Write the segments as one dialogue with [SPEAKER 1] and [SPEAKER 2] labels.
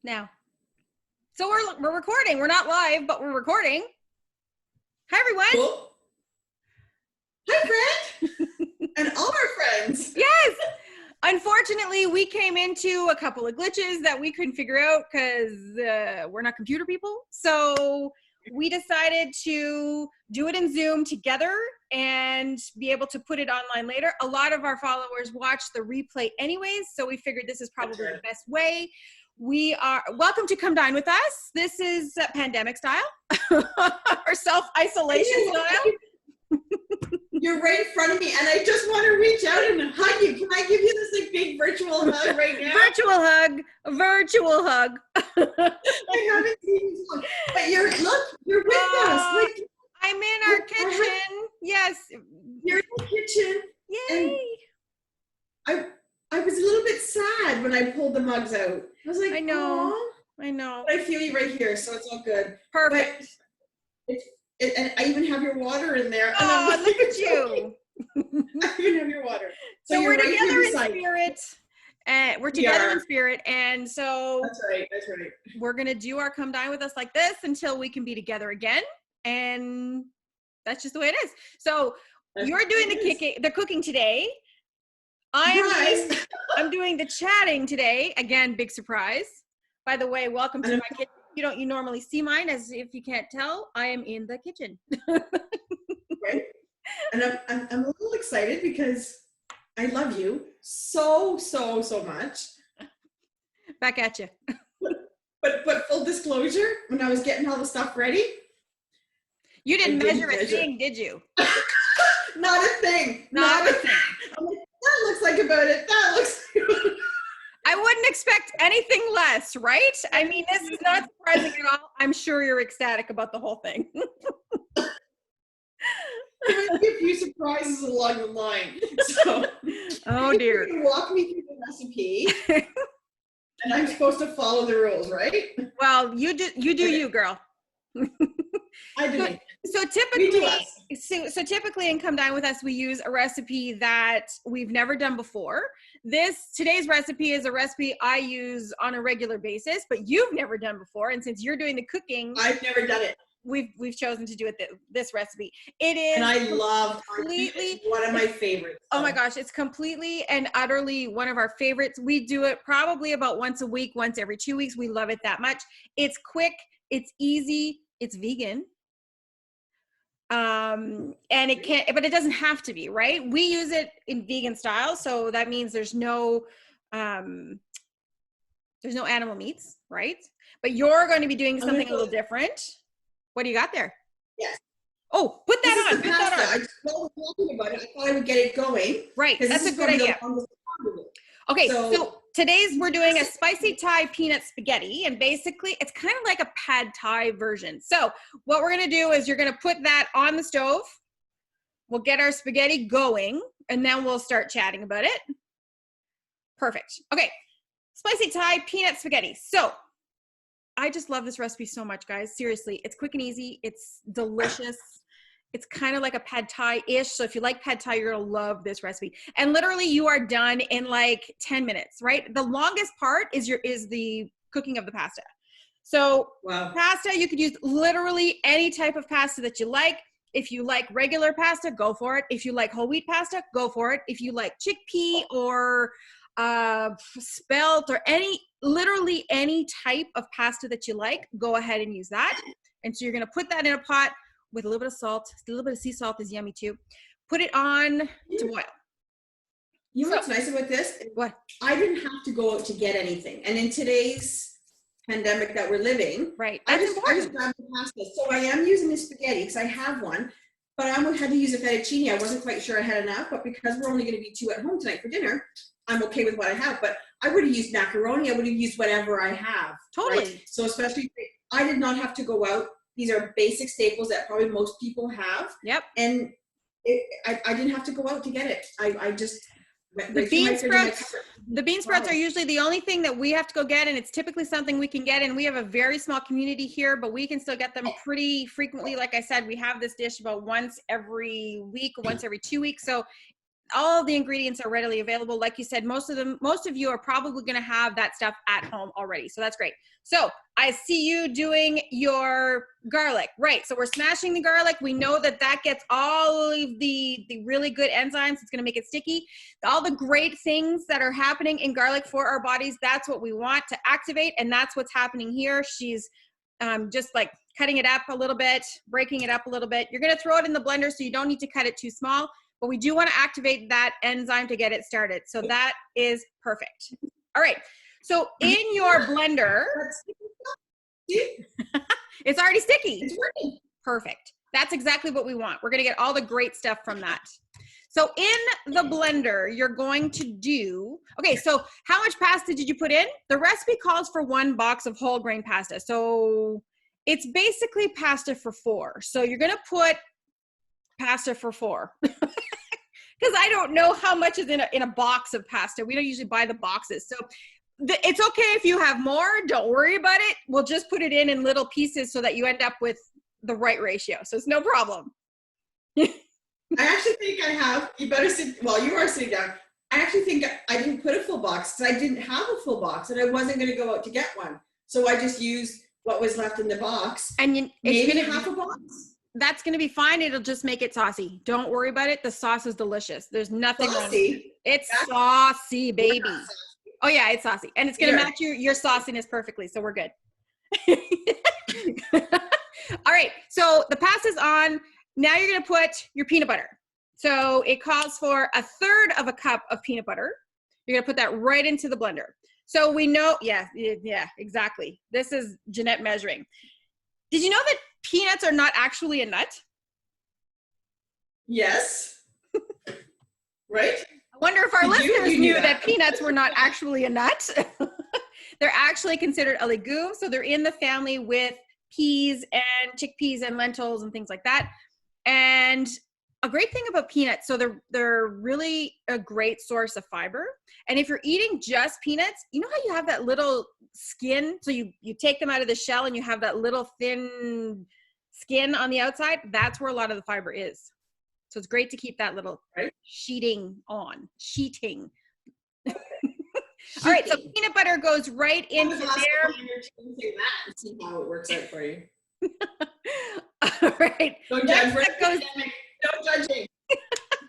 [SPEAKER 1] now. So we're recording. We're not live, but we're recording. Hi, everyone.
[SPEAKER 2] Cool. Hi, friend. And all our friends.
[SPEAKER 1] Yes. Unfortunately, we came into a couple of glitches that we couldn't figure out because we're not computer people. So we decided to do it in Zoom together and be able to put it online later. A lot of our followers watch the replay anyways, so we figured this is probably the best way. We are welcome to come dine with us. This is pandemic style or self-isolation style.
[SPEAKER 2] You're right in front of me, and I just want to reach out and hug you. Can I give you this like big virtual hug right now?
[SPEAKER 1] Virtual hug.
[SPEAKER 2] I haven't seen you so long. But you're with us. Like,
[SPEAKER 1] I'm in our kitchen. Yes.
[SPEAKER 2] You're in the kitchen.
[SPEAKER 1] Yay.
[SPEAKER 2] And I was a little bit sad when I pulled the mugs out. I was like,
[SPEAKER 1] I know.
[SPEAKER 2] Aw.
[SPEAKER 1] I know.
[SPEAKER 2] But I feel you right here, so it's all good.
[SPEAKER 1] Perfect.
[SPEAKER 2] And I even have your water in there.
[SPEAKER 1] Oh, look at you.
[SPEAKER 2] I even have your water.
[SPEAKER 1] So we're
[SPEAKER 2] right
[SPEAKER 1] together in spirit. And we're together in spirit. And so
[SPEAKER 2] That's right.
[SPEAKER 1] We're going to do our come dine with us like this until we can be together again. And that's just the way it is. So you're doing the cooking today. I'm doing the chatting today. Again, big surprise. By the way, welcome to my kitchen. You normally see mine, as if you can't tell, I am in the kitchen.
[SPEAKER 2] Right. And I'm a little excited because I love you so much.
[SPEAKER 1] Back at you.
[SPEAKER 2] But full disclosure, when I was getting all the stuff ready,
[SPEAKER 1] you didn't measure a thing, did you?
[SPEAKER 2] Not a thing.
[SPEAKER 1] Not a thing.
[SPEAKER 2] I'm like, that looks like about it. That looks like about it.
[SPEAKER 1] I wouldn't expect anything less, right? I mean, this is not surprising at all. I'm sure you're ecstatic about the whole thing.
[SPEAKER 2] There might be a few surprises along the line. So,
[SPEAKER 1] oh dear.
[SPEAKER 2] You walk me through the recipe, and I'm supposed to follow the rules, right?
[SPEAKER 1] Well, you do you, girl.
[SPEAKER 2] I do.
[SPEAKER 1] So typically in Come Dine with Us, we use a recipe that we've never done before. Today's recipe is a recipe I use on a regular basis, but you've never done before. And since you're doing the cooking,
[SPEAKER 2] I've never done it.
[SPEAKER 1] We've chosen to do it this recipe. It is,
[SPEAKER 2] and I love completely one of my favorites.
[SPEAKER 1] So. Oh my gosh, it's completely and utterly one of our favorites. We do it probably about once a week, once every 2 weeks. We love it that much. It's quick, it's easy, it's vegan. And but it doesn't have to be, right? We use it in vegan style, so that means there's no animal meats, right? But you're going to be doing something a little different. What do you got there?
[SPEAKER 2] Yes.
[SPEAKER 1] Oh, put that on.
[SPEAKER 2] Put that on. I just was talking about it. I thought I would get it going.
[SPEAKER 1] Right. That's a good idea. Okay, so today's we're doing a spicy Thai peanut spaghetti, and basically it's kind of like a pad Thai version. So what we're going to do is you're going to put that on the stove. We'll get our spaghetti going, and then we'll start chatting about it. Perfect. Okay, spicy Thai peanut spaghetti. So I just love this recipe so much, guys. Seriously, it's quick and easy. It's delicious. It's kind of like a pad Thai-ish. So if you like pad Thai, you're going to love this recipe. And literally you are done in like 10 minutes, right? The longest part is the cooking of the pasta. So Pasta, you could use literally any type of pasta that you like. If you like regular pasta, go for it. If you like whole wheat pasta, go for it. If you like chickpea or spelt or literally any type of pasta that you like, go ahead and use that. And so you're going to put that in a pot with a little bit of salt. A little bit of sea salt is yummy too. Put it on to boil.
[SPEAKER 2] You know what's nice about this?
[SPEAKER 1] What?
[SPEAKER 2] I didn't have to go out to get anything. And in today's pandemic that we're living,
[SPEAKER 1] right?
[SPEAKER 2] I just grabbed the pasta. So I am using the spaghetti because I have one, but I had to use a fettuccine. I wasn't quite sure I had enough, but because we're only going to be 2 at home tonight for dinner, I'm okay with what I have. But I would have used macaroni. I would have used whatever I have.
[SPEAKER 1] Totally.
[SPEAKER 2] Right? So especially, I did not have to go out. These are basic staples that probably most people have.
[SPEAKER 1] Yep.
[SPEAKER 2] And I didn't have to go out to get it. I just
[SPEAKER 1] the bean sprouts are usually the only thing that we have to go get, and it's typically something we can get, and we have a very small community here, but we can still get them pretty frequently. Like I said, we have this dish about once every week, once every 2 weeks. So all the ingredients are readily available. Like you said, most of you are probably going to have that stuff at home already. So that's great. So I see you doing your garlic, right? So we're smashing the garlic. We know that that gets all of the really good enzymes. It's going to make it sticky. All the great things that are happening in garlic for our bodies, that's what we want to activate. And that's what's happening here. She's just like cutting it up a little bit, breaking it up a little bit. You're going to throw it in the blender, so you don't need to cut it too small, but we do want to activate that enzyme to get it started. So that is perfect. All right. So in your blender, it's already sticky.
[SPEAKER 2] It's working.
[SPEAKER 1] Perfect. That's exactly what we want. We're going to get all the great stuff from that. So in the blender, you're going to do, okay, so how much pasta did you put in? The recipe calls for 1 box of whole grain pasta. So it's basically pasta for 4. So you're going to put pasta for 4. Because I don't know how much is in a box of pasta. We don't usually buy the boxes. So it's okay if you have more. Don't worry about it. We'll just put it in little pieces so that you end up with the right ratio. So it's no problem.
[SPEAKER 2] I actually think I have, you better sit, well, you are sitting down. I actually think I didn't put a full box because I didn't have a full box and I wasn't going to go out to get one. So I just used what was left in the box.
[SPEAKER 1] And
[SPEAKER 2] maybe half a box.
[SPEAKER 1] That's going to be fine. It'll just make it saucy. Don't worry about it. The sauce is delicious. There's nothing wrong with it. It's saucy, baby. Oh yeah, it's saucy. And it's going to match your sauciness perfectly. So we're good. All right. So the pasta's on. Now you're going to put your peanut butter. So it calls for 1/3 of a cup of peanut butter. You're going to put that right into the blender. So we know, yeah, exactly. This is Jeanette measuring. Did you know that peanuts are not actually a nut?
[SPEAKER 2] Yes. Right?
[SPEAKER 1] I wonder if our listeners knew that peanuts were not actually a nut. They're actually considered a legume. So they're in the family with peas and chickpeas and lentils and things like that. And a great thing about peanuts, so they're really a great source of fiber. And if you're eating just peanuts, you know how you have that little skin? So you take them out of the shell and you have that little thin skin on the outside. That's where a lot of the fiber is. So it's great to keep that little sheeting. All right, so peanut butter goes right into there.
[SPEAKER 2] See how it works out for you.
[SPEAKER 1] All right.
[SPEAKER 2] Don't judge. No judging.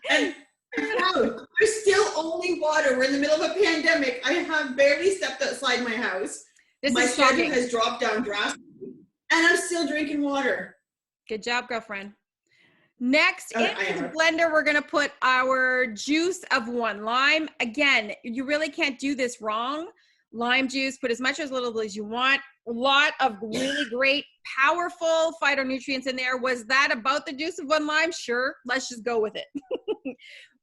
[SPEAKER 2] And there's still only water. We're in the middle of a pandemic. I have barely stepped outside my house. My schedule has dropped down drastically, and I'm still drinking water.
[SPEAKER 1] Good job, girlfriend. Next, into the blender, we're going to put our juice of 1 lime. Again, you really can't do this wrong. Lime juice, put as much or as little as you want. A lot of really great, powerful phytonutrients in there. Was that about the juice of 1 lime? Sure. Let's just go with it.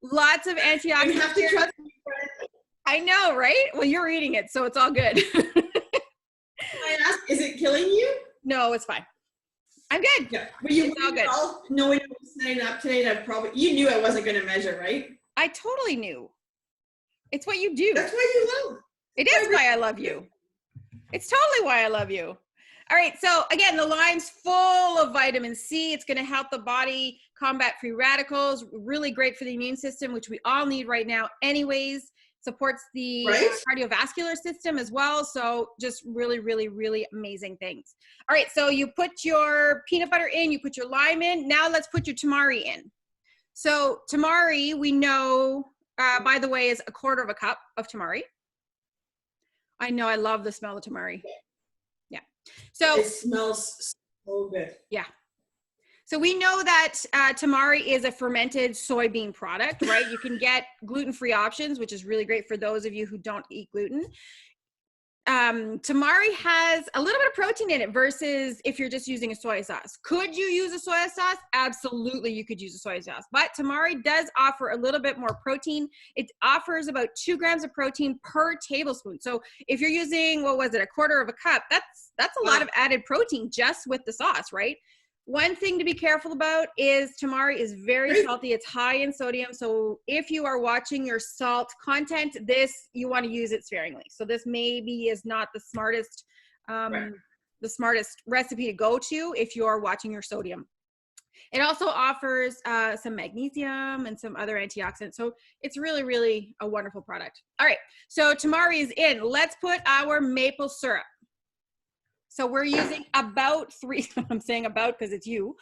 [SPEAKER 1] Lots of antioxidants.
[SPEAKER 2] You have to trust me, friend.
[SPEAKER 1] I know, right? Well, you're eating it, so it's all good.
[SPEAKER 2] I ask, is it killing you?
[SPEAKER 1] No, it's fine. I'm good.
[SPEAKER 2] Yeah. But you
[SPEAKER 1] it's all good.
[SPEAKER 2] Knowing I was setting up today, that you knew I wasn't going to measure, right?
[SPEAKER 1] I totally knew. It's what you do.
[SPEAKER 2] That's why you love.
[SPEAKER 1] It is why I love you. It's totally why I love you. All right. So again, the lime's full of vitamin C. It's going to help the body combat free radicals. Really great for the immune system, which we all need right now anyways. Supports the cardiovascular system as well. So just really, really, really amazing things. All right. So you put your peanut butter in, you put your lime in. Now let's put your tamari in. So tamari, we know, by the way, is 1/4 cup of tamari. I know, I love the smell of tamari. Yeah. So
[SPEAKER 2] it smells so good.
[SPEAKER 1] Yeah. So we know that tamari is a fermented soybean product, right? You can get gluten-free options, which is really great for those of you who don't eat gluten. Tamari has a little bit of protein in it versus if you're just using a soy sauce. Could you use a soy sauce? Absolutely, you could use a soy sauce. But tamari does offer a little bit more protein. It offers about 2 grams of protein per tablespoon. So if you're using, what was it, 1/4 cup, that's a lot of added protein just with the sauce, right? One thing to be careful about is tamari is very salty. It's high in sodium. So if you are watching your salt content, you want to use it sparingly. So this maybe is not the smartest recipe to go to if you're watching your sodium. It also offers some magnesium and some other antioxidants. So it's really, really a wonderful product. All right, so tamari is in. Let's put our maple syrup. So we're using about 3, I'm saying about because it's you.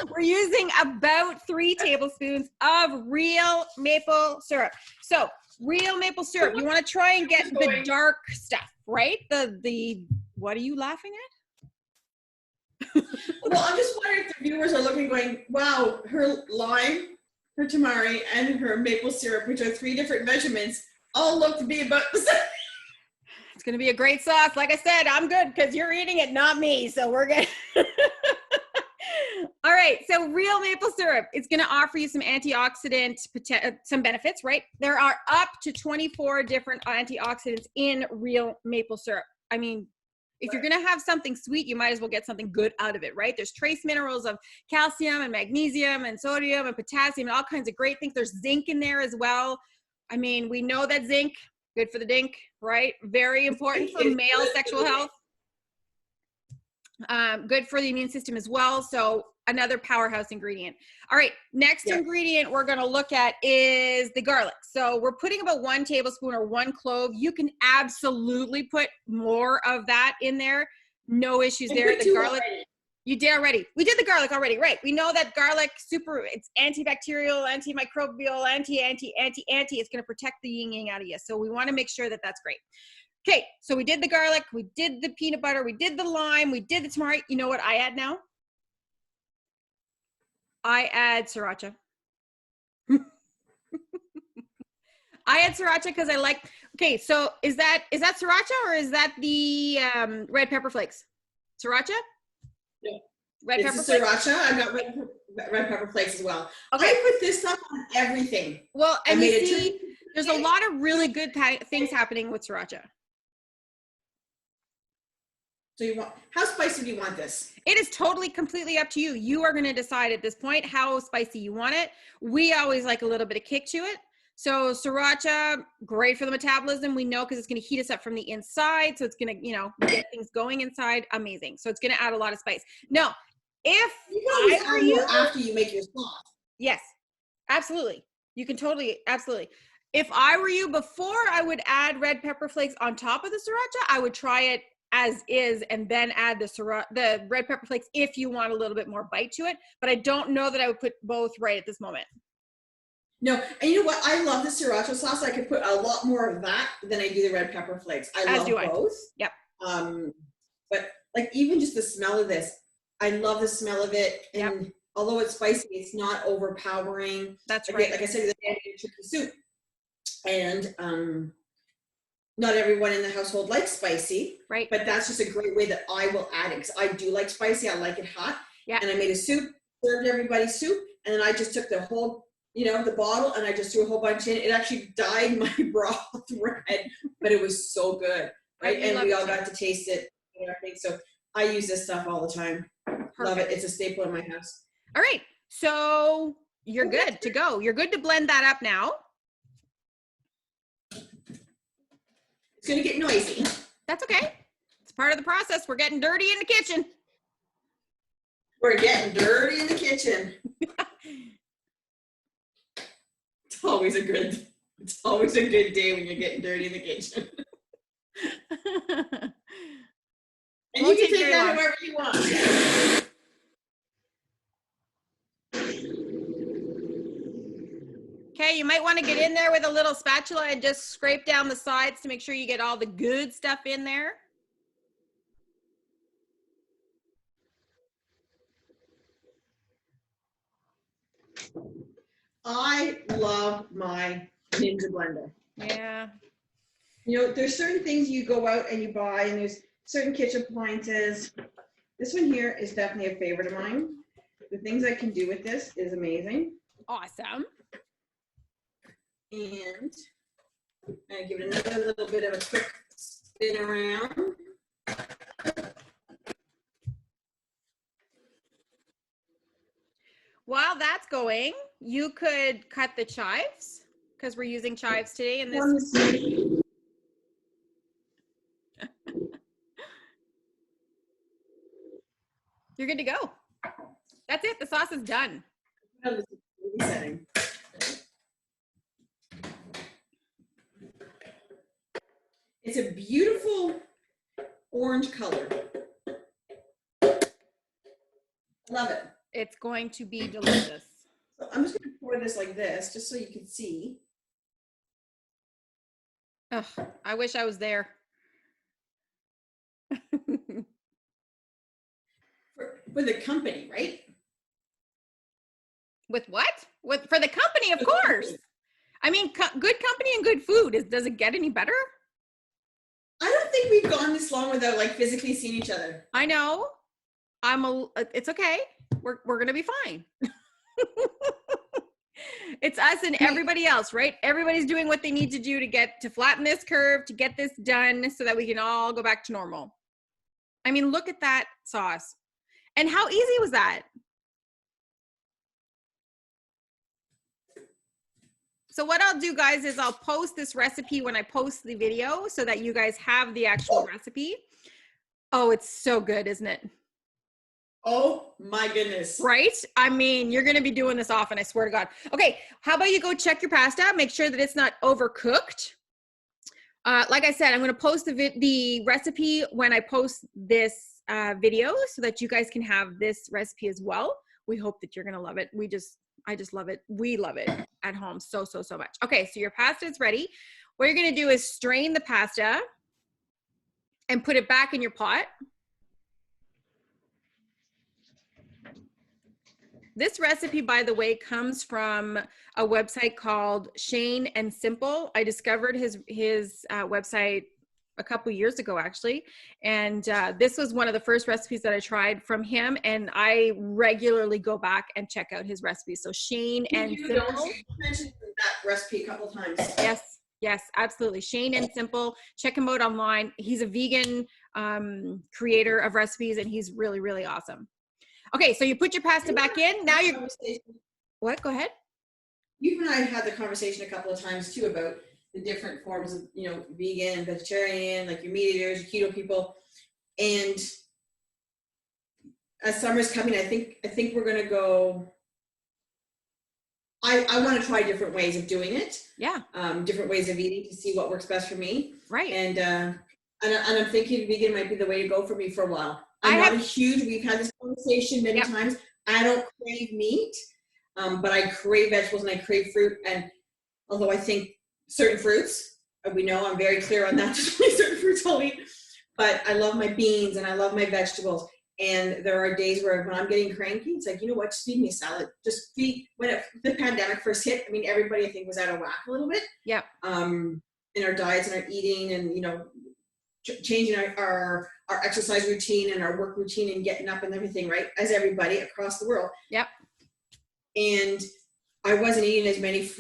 [SPEAKER 1] We're using about 3 tablespoons of real maple syrup. So real maple syrup, you want to try and get the dark stuff, right? The what are you laughing at?
[SPEAKER 2] Well, I'm just wondering if the viewers are looking going, wow, her lime, her tamari, and her maple syrup, which are 3 different measurements, all look to be about the same.
[SPEAKER 1] It's going to be a great sauce. Like I said, I'm good because you're eating it, not me. So we're good. All right. So real maple syrup, it's going to offer you some antioxidant, some benefits, right? There are up to 24 different antioxidants in real maple syrup. I mean, if you're going to have something sweet, you might as well get something good out of it, right? There's trace minerals of calcium and magnesium and sodium and potassium and all kinds of great things. There's zinc in there as well. I mean, we know that zinc, good for the dink, right? Very important for male sexual health. Good for the immune system as well. So another powerhouse ingredient. All right, next ingredient we're going to look at is the garlic. So we're putting about 1 tablespoon or 1 clove. You can absolutely put more of that in there. No issues there. The garlic. You did already. We did the garlic already, right? We know that garlic, it's antibacterial, antimicrobial, anti. It's going to protect the yin yang out of you. So we want to make sure that that's great. Okay, so we did the garlic, we did the peanut butter, we did the lime, we did the tamari. You know what I add now? I add sriracha. I add sriracha because I like, okay, so is that sriracha or is that the red pepper flakes? Sriracha?
[SPEAKER 2] Yeah.
[SPEAKER 1] Red pepper
[SPEAKER 2] flakes?
[SPEAKER 1] Sriracha.
[SPEAKER 2] I've got red pepper flakes as well. Okay. I put this stuff on everything.
[SPEAKER 1] Well, and you see, there's a lot of really good things happening with sriracha.
[SPEAKER 2] So how spicy do you want this?
[SPEAKER 1] It is totally, completely up to you. You are going to decide at this point how spicy you want it. We always like a little bit of kick to it. So sriracha, great for the metabolism. We know because it's going to heat us up from the inside. So it's going to, get things going inside. Amazing. So it's going to add a lot of spice. No, if
[SPEAKER 2] I were you, after you make your sauce.
[SPEAKER 1] Yes, absolutely. You can totally, absolutely. If I were you, before I would add red pepper flakes on top of the sriracha, I would try it as is and then add the red pepper flakes if you want a little bit more bite to it. But I don't know that I would put both right at this moment.
[SPEAKER 2] No, and you know what? I love the sriracha sauce. I could put a lot more of that than I do the red pepper flakes. I love both.
[SPEAKER 1] Yep.
[SPEAKER 2] But like even just the smell of this, I love the smell of it. And although it's spicy, it's not overpowering.
[SPEAKER 1] That's right.
[SPEAKER 2] Like I said, it's chicken soup. And not everyone in the household likes spicy,
[SPEAKER 1] right?
[SPEAKER 2] But that's just a great way that I will add it because I do like spicy. I like it hot.
[SPEAKER 1] Yeah.
[SPEAKER 2] And I made a soup, served everybody soup, and then I just took the whole, the bottle, and I just threw a whole bunch in. It actually dyed my broth red, but it was so good, right? And we all got to taste it and everything. So I use this stuff all the time. Perfect. Love it. It's a staple in my house.
[SPEAKER 1] All right, so you're good to go. You're good to blend that up now.
[SPEAKER 2] It's going to get noisy.
[SPEAKER 1] That's okay. It's part of the process. We're getting dirty in the kitchen.
[SPEAKER 2] We're getting dirty in the kitchen. It's always a good day when you're getting dirty in the kitchen. And you can take that wherever you want.
[SPEAKER 1] Okay, you might want to get in there with a little spatula and just scrape down the sides to make sure you get all the good stuff in there.
[SPEAKER 2] I love my Ninja blender.
[SPEAKER 1] Yeah.
[SPEAKER 2] There's certain things you go out and you buy, and there's certain kitchen appliances. This one here is definitely a favorite of mine. The things I can do with this is amazing.
[SPEAKER 1] Awesome.
[SPEAKER 2] And I give it another little bit of a quick spin around.
[SPEAKER 1] While that's going, you could cut the chives because we're using chives today in this. You're good to go. That's it. The sauce is done.
[SPEAKER 2] It's a beautiful orange color. Love it.
[SPEAKER 1] It's going to be delicious.
[SPEAKER 2] So I'm just going to pour this like this, just so you can see.
[SPEAKER 1] Ugh, I wish I was there.
[SPEAKER 2] For the company, right?
[SPEAKER 1] With what? For the company, of course. I mean, good company and good food. Does it get any better?
[SPEAKER 2] I don't think we've gone this long without like physically seeing each other.
[SPEAKER 1] I know. It's okay. We're gonna be fine. It's us and everybody else, right? Everybody's doing what they need to do to flatten this curve, to get this done so that we can all go back to normal. I mean, look at that sauce. And how easy was that? So what I'll do, guys, is I'll post this recipe when I post the video so that you guys have the actual recipe. Oh, it's so good, isn't it?
[SPEAKER 2] Oh my goodness.
[SPEAKER 1] Right? I mean, you're going to be doing this often, I swear to God. Okay, how about you go check your pasta, make sure that it's not overcooked. Like I said, I'm going to post the recipe when I post this video so that you guys can have this recipe as well. We hope that you're going to love it. I just love it. We love it at home so much. Okay, so your pasta is ready. What you're going to do is strain the pasta and put it back in your pot. This recipe, by the way, comes from a website called Shane and Simple. I discovered his website a couple years ago, actually. And this was one of the first recipes that I tried from him. And I regularly go back and check out his recipes. So Shane and Simple.
[SPEAKER 2] You mentioned that recipe a couple of times.
[SPEAKER 1] Yes, absolutely. Shane and Simple. Check him out online. He's a vegan creator of recipes, and he's really, really awesome. Okay, so you put your pasta back in. Now you're... What? Go ahead.
[SPEAKER 2] You and I had the conversation a couple of times, too, about the different forms of, vegan and vegetarian, like your meat eaters, your keto people. And as summer's coming, I think we're going to go... I want to try different ways of doing it.
[SPEAKER 1] Yeah.
[SPEAKER 2] Different ways of eating to see what works best for me.
[SPEAKER 1] Right.
[SPEAKER 2] And I'm thinking vegan might be the way to go for me for a while. We've had this conversation many times. I don't crave meat, but I crave vegetables and I crave fruit. And although I think certain fruits, we know I'm very clear on that, certain fruits I'll eat, but I love my beans and I love my vegetables. And there are days where when I'm getting cranky, it's like, you know what, just feed me a salad. Just feed, when the pandemic first hit, I mean, everybody I think was out of whack a little bit.
[SPEAKER 1] Yeah.
[SPEAKER 2] In our diets and our eating and, changing our exercise routine and our work routine and getting up and everything, right? As everybody across the world.
[SPEAKER 1] Yep.
[SPEAKER 2] And I wasn't eating as many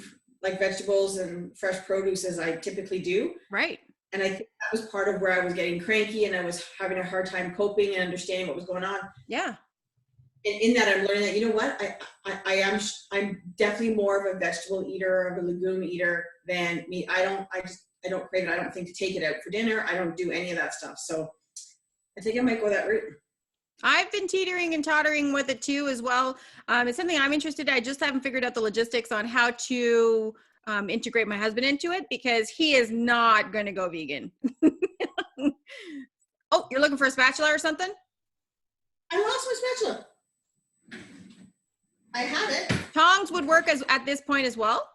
[SPEAKER 2] like vegetables and fresh produce as I typically do.
[SPEAKER 1] Right.
[SPEAKER 2] And I think that was part of where I was getting cranky and I was having a hard time coping and understanding what was going on.
[SPEAKER 1] Yeah.
[SPEAKER 2] And in that, I'm learning that, you know what, I'm definitely more of a vegetable eater, of a legume eater than meat. I don't crave it. I don't think to take it out for dinner. I don't do any of that stuff. So I think I might go that route.
[SPEAKER 1] I've been teetering and tottering with it too as well. It's something I'm interested in. I just haven't figured out the logistics on how to integrate my husband into it because he is not going to go vegan. Oh, you're looking for a spatula or something?
[SPEAKER 2] I lost my spatula. I have it.
[SPEAKER 1] Tongs would work at this point as well.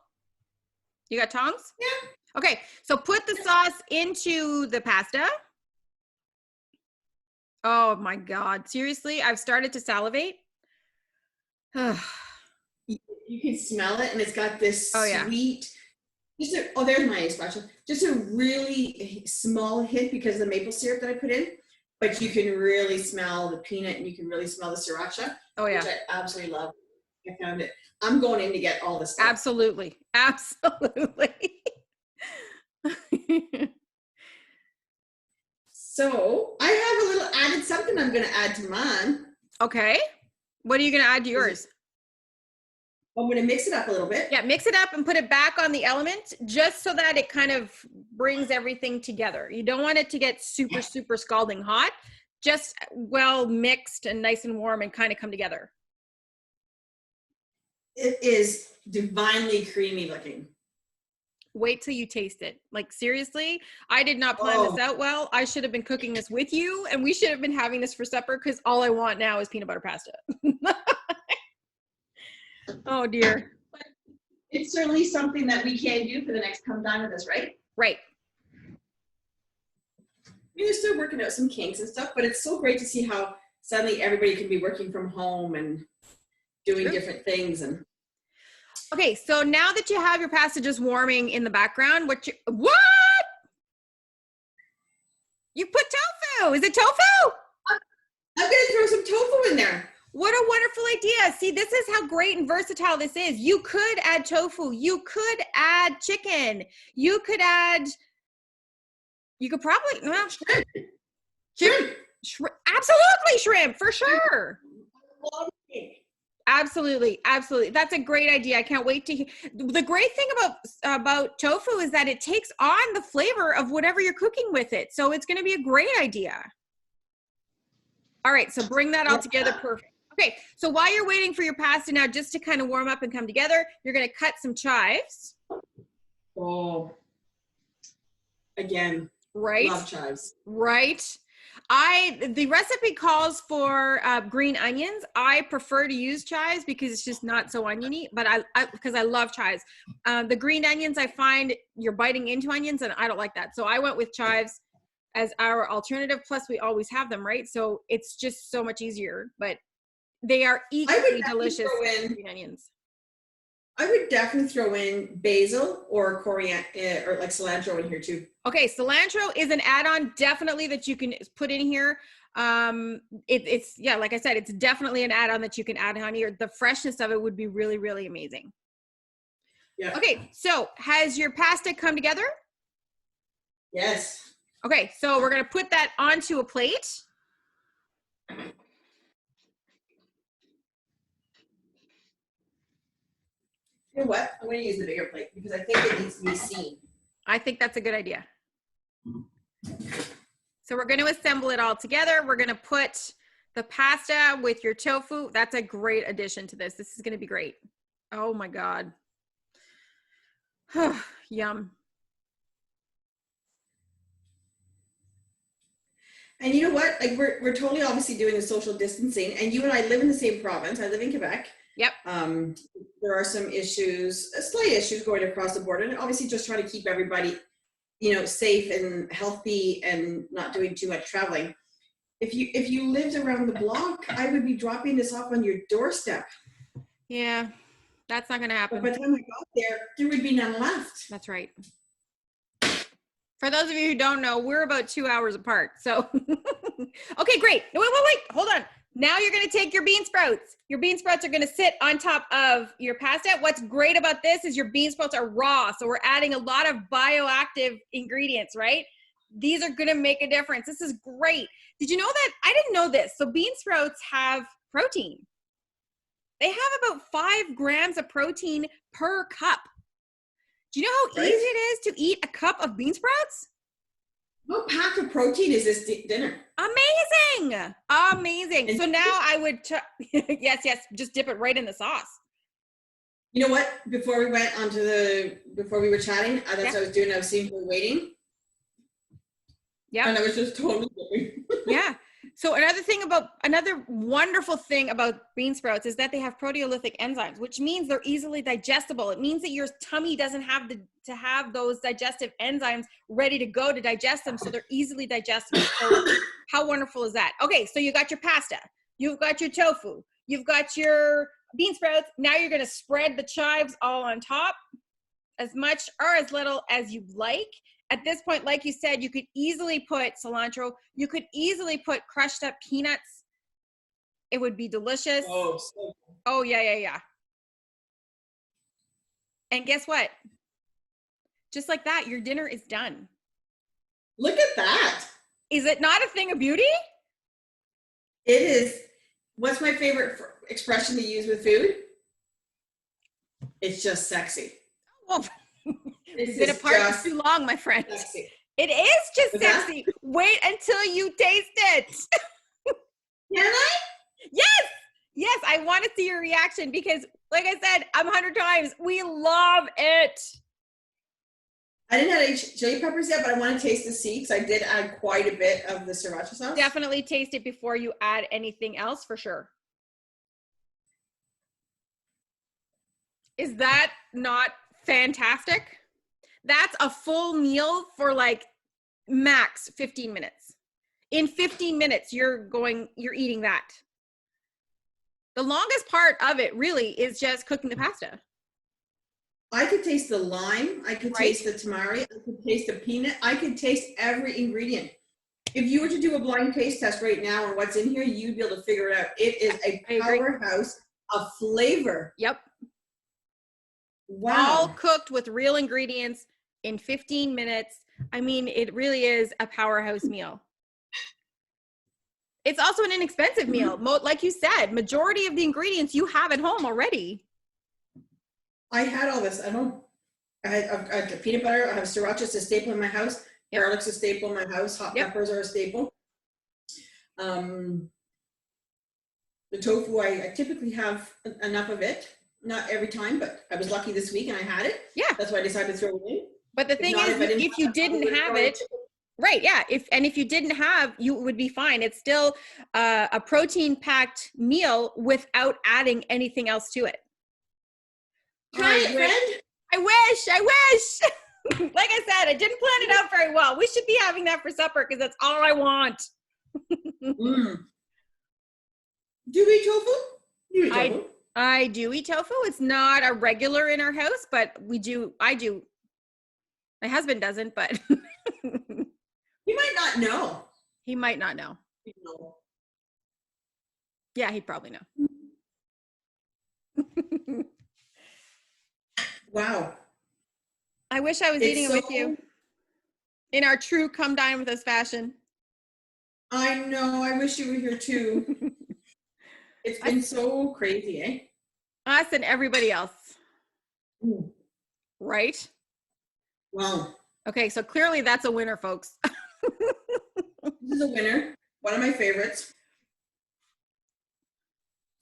[SPEAKER 1] You got tongs?
[SPEAKER 2] Yeah.
[SPEAKER 1] Okay, so put the sauce into the pasta. Oh my God, seriously? I've started to salivate.
[SPEAKER 2] You can smell it and it's got this sweet,
[SPEAKER 1] yeah.
[SPEAKER 2] There's my spatula. Just a really small hint because of the maple syrup that I put in, but you can really smell the peanut and you can really smell the sriracha.
[SPEAKER 1] Oh yeah.
[SPEAKER 2] Which I absolutely love. I found it. I'm going in to get all this stuff.
[SPEAKER 1] Absolutely.
[SPEAKER 2] So I have a little added something I'm going to add to mine.
[SPEAKER 1] Okay. What are you going to add to yours?
[SPEAKER 2] I'm going to mix it up a little bit.
[SPEAKER 1] Yeah, mix it up and put it back on the element just so that it kind of brings everything together. You don't want it to get super scalding hot. just well mixed and nice and warm and kind of come together.
[SPEAKER 2] It is divinely creamy looking.
[SPEAKER 1] Wait till you taste it. Like, seriously, I did not plan this out well. I should have been cooking this with you, and we should have been having this for supper, because all I want now is peanut butter pasta. Oh, dear.
[SPEAKER 2] It's certainly something that we can do for the next Come Dine with us, right?
[SPEAKER 1] Right.
[SPEAKER 2] We're still working out some kinks and stuff, but it's so great to see how suddenly everybody can be working from home and doing different things. And
[SPEAKER 1] okay, so now that you have your pasta just warming in the background, what? You put tofu. Is it tofu?
[SPEAKER 2] I'm gonna throw some tofu in there.
[SPEAKER 1] What a wonderful idea. See, this is how great and versatile this is. You could add tofu. You could add chicken. You could probably, well, shrimp. Absolutely shrimp, for sure. Absolutely. Absolutely. That's a great idea. I can't wait to hear. The great thing about tofu is that it takes on the flavor of whatever you're cooking with it. So it's going to be a great idea. All right. So bring that all together. Perfect. Okay. So while you're waiting for your pasta now, just to kind of warm up and come together, you're going to cut some chives.
[SPEAKER 2] Oh, again.
[SPEAKER 1] Right.
[SPEAKER 2] Love chives.
[SPEAKER 1] Right. The recipe calls for green onions. I prefer to use chives because it's just not so oniony, but because I love chives. The green onions, I find you're biting into onions, and I don't like that. So I went with chives as our alternative. Plus we always have them, right? So it's just so much easier, but they are equally delicious green onions.
[SPEAKER 2] I would definitely throw in basil or coriander or like cilantro in here too. Okay,
[SPEAKER 1] cilantro is an add-on definitely that you can put in here. It's yeah, like I said, it's definitely an add-on that you can add on here. The freshness of it would be really, really amazing.
[SPEAKER 2] Yeah.
[SPEAKER 1] Okay, so has your pasta come together?
[SPEAKER 2] Yes.
[SPEAKER 1] Okay, so we're gonna put that onto a plate.
[SPEAKER 2] You know what? I'm going to use the bigger plate because I think it needs to be seen.
[SPEAKER 1] I think that's a good idea. So we're going to assemble it all together. We're going to put the pasta with your tofu. That's a great addition to this. This is going to be great. Oh my God. Yum.
[SPEAKER 2] And you know what? Like we're totally obviously doing the social distancing, and you and I live in the same province. I live in Quebec.
[SPEAKER 1] Yep.
[SPEAKER 2] There are some issues, slight issues going across the border, and obviously just trying to keep everybody, safe and healthy and not doing too much traveling. If you lived around the block, I would be dropping this off on your doorstep.
[SPEAKER 1] Yeah, that's not going to happen.
[SPEAKER 2] But by the time I got there, there would be none left.
[SPEAKER 1] That's right. For those of you who don't know, we're about 2 hours apart. So, okay, great. Wait. Hold on. Now you're going to take your bean sprouts. Your bean sprouts are going to sit on top of your pasta. What's great about this is your bean sprouts are raw. So we're adding a lot of bioactive ingredients, right? These are going to make a difference. This is great. Did you know that? I didn't know this. So bean sprouts have protein. They have about 5 grams of protein per cup. Do you know how easy it is to eat a cup of bean sprouts?
[SPEAKER 2] What pack of protein is this dinner?
[SPEAKER 1] Amazing. So now I would, yes, just dip it right in the sauce.
[SPEAKER 2] You know what? Before we were chatting, that's what I was doing. I was seeing her waiting.
[SPEAKER 1] Yeah.
[SPEAKER 2] And I was just totally dipping.
[SPEAKER 1] Yeah. So another wonderful thing about bean sprouts is that they have proteolytic enzymes, which means they're easily digestible. It means that your tummy doesn't have to have those digestive enzymes ready to go to digest them, so they're easily digestible. So how wonderful is that? Okay, so you got your pasta, you've got your tofu, you've got your bean sprouts. Now you're going to spread the chives all on top, as much or as little as you like. At this point, like you said, you could easily put cilantro. You could easily put crushed up peanuts. It would be delicious. Oh, yeah. And guess what? Just like that, your dinner is done.
[SPEAKER 2] Look at that.
[SPEAKER 1] Is it not a thing of beauty?
[SPEAKER 2] It is. What's my favorite expression to use with food? It's just sexy.
[SPEAKER 1] Well, it's been apart for too long, my friend.
[SPEAKER 2] Sexy.
[SPEAKER 1] It is just sexy. Wait until you taste it.
[SPEAKER 2] Can I?
[SPEAKER 1] Yes. Yes. I want to see your reaction because like I said, 100 times, we love it.
[SPEAKER 2] I didn't have any chili peppers yet, but I want to taste to see because I did add quite a bit of the sriracha sauce.
[SPEAKER 1] Definitely taste it before you add anything else for sure. Is that not fantastic? That's a full meal for like max 15 minutes. In 15 minutes, you're eating that. The longest part of it really is just cooking the pasta.
[SPEAKER 2] I could taste the lime. I could taste the tamari. I could taste the peanut. I could taste every ingredient. If you were to do a blind taste test right now on what's in here, you'd be able to figure it out. It is a powerhouse of flavor.
[SPEAKER 1] Yep.
[SPEAKER 2] Wow.
[SPEAKER 1] All cooked with real ingredients in 15 minutes. I mean, it really is a powerhouse meal. It's also an inexpensive meal. Like you said, majority of the ingredients you have at home already.
[SPEAKER 2] I had all this at home. I have peanut butter. I have sriracha. It's a staple in my house. Yep. Garlic's a staple in my house. Hot peppers are a staple. The tofu, I typically have enough of it. Not every time, but I was lucky this week and I had it.
[SPEAKER 1] Yeah.
[SPEAKER 2] That's why I decided to throw it in.
[SPEAKER 1] But the thing is, if you didn't have it, right, yeah. If you didn't have, you would be fine. It's still a protein-packed meal without adding anything else to it.
[SPEAKER 2] Try it, friend.
[SPEAKER 1] I wish. Like I said, I didn't plan it out very well. We should be having that for supper because that's all I want.
[SPEAKER 2] Do you eat tofu? You eat tofu?
[SPEAKER 1] I do eat tofu. It's not a regular in our house, but we do. I do. My husband doesn't, but
[SPEAKER 2] he might not know.
[SPEAKER 1] He might not know. Yeah, he'd probably know.
[SPEAKER 2] Wow.
[SPEAKER 1] I wish I was eating it with you in our true come dine with us fashion.
[SPEAKER 2] I know. I wish you were here too. It's been so crazy, eh?
[SPEAKER 1] Us and everybody else. Right?
[SPEAKER 2] Wow.
[SPEAKER 1] Okay, so clearly that's a winner, folks.
[SPEAKER 2] This is a winner. One of my favorites.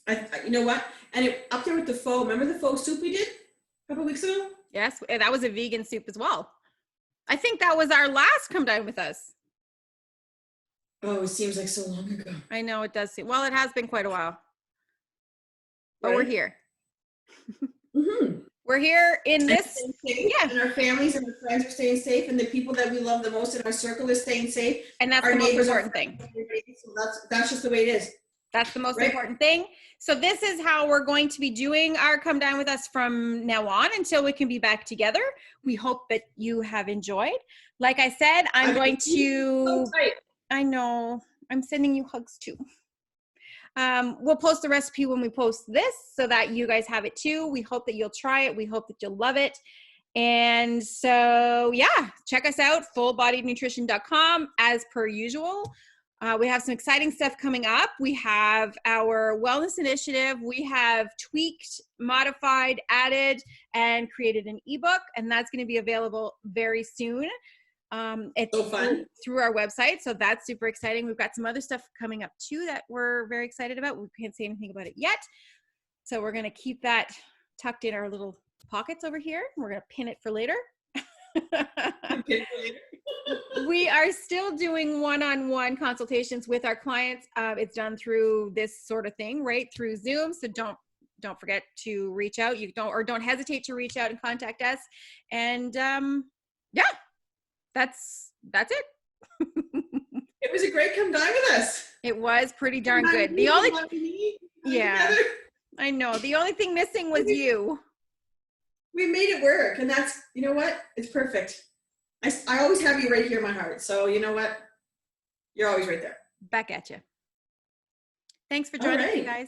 [SPEAKER 2] You know what? And up there with the pho. Remember the pho soup we did a couple weeks ago?
[SPEAKER 1] Yes, that was a vegan soup as well. I think that was our last come dine with us.
[SPEAKER 2] Oh, it seems like so long ago.
[SPEAKER 1] I know it does seem. Well, it has been quite a while. But we're here. We're here in this.
[SPEAKER 2] Yeah. And our families and our friends are staying safe, and the people that we love the most in our circle is staying safe.
[SPEAKER 1] And that's the most important thing.
[SPEAKER 2] So that's just the way it is.
[SPEAKER 1] That's the most important thing. So this is how we're going to be doing our Come Dine with Us from now on until we can be back together. We hope that you have enjoyed. Like I said, I'm going to, I know, I'm sending you hugs too. We'll post the recipe when we post this so that you guys have it too. We hope that you'll try it. We hope that you'll love it. And so, yeah, check us out, fullbodynutrition.com as per usual. We have some exciting stuff coming up. We have our wellness initiative. We have tweaked, modified, added, and created an ebook, and that's going to be available very soon. It's so fun through our website, so that's super exciting. We've got some other stuff coming up too that we're very excited about. We can't say anything about it yet, so we're going to keep that tucked in our little pockets over here. We're going to pin it for later. We are still doing one-on-one consultations with our clients. It's done through this sort of thing, right? Through Zoom. So don't forget to reach out. Don't hesitate to reach out and contact us. And yeah, that's it.
[SPEAKER 2] It was a great come dine with us.
[SPEAKER 1] It was pretty darn good. The only I know. The only thing missing was you.
[SPEAKER 2] We made it work, and that's, you know what? It's perfect. I always have you right here in my heart. So you know what? You're always right there.
[SPEAKER 1] Back at you. Thanks for joining us, you guys.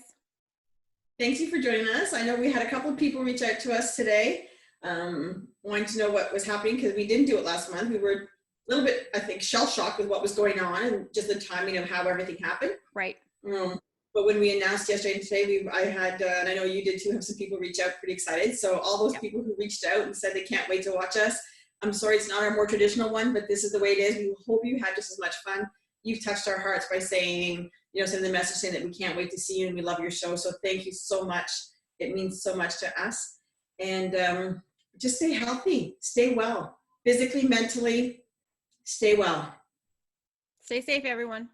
[SPEAKER 2] Thank you for joining us. I know we had a couple of people reach out to us today, wanting to know what was happening because we didn't do it last month. We were a little bit, I think, shell-shocked with what was going on and just the timing of how everything happened.
[SPEAKER 1] Right.
[SPEAKER 2] But when we announced yesterday and today, I had, and I know you did too, have some people reach out pretty excited. So all those people who reached out and said they can't wait to watch us, I'm sorry it's not our more traditional one, but this is the way it is. We hope you had just as much fun you've touched our hearts by saying, you know, sending the message saying that we can't wait to see you and we love your show. So thank you so much. It means so much to us. And just stay healthy, stay well, physically, mentally, stay well.
[SPEAKER 1] Stay safe, everyone.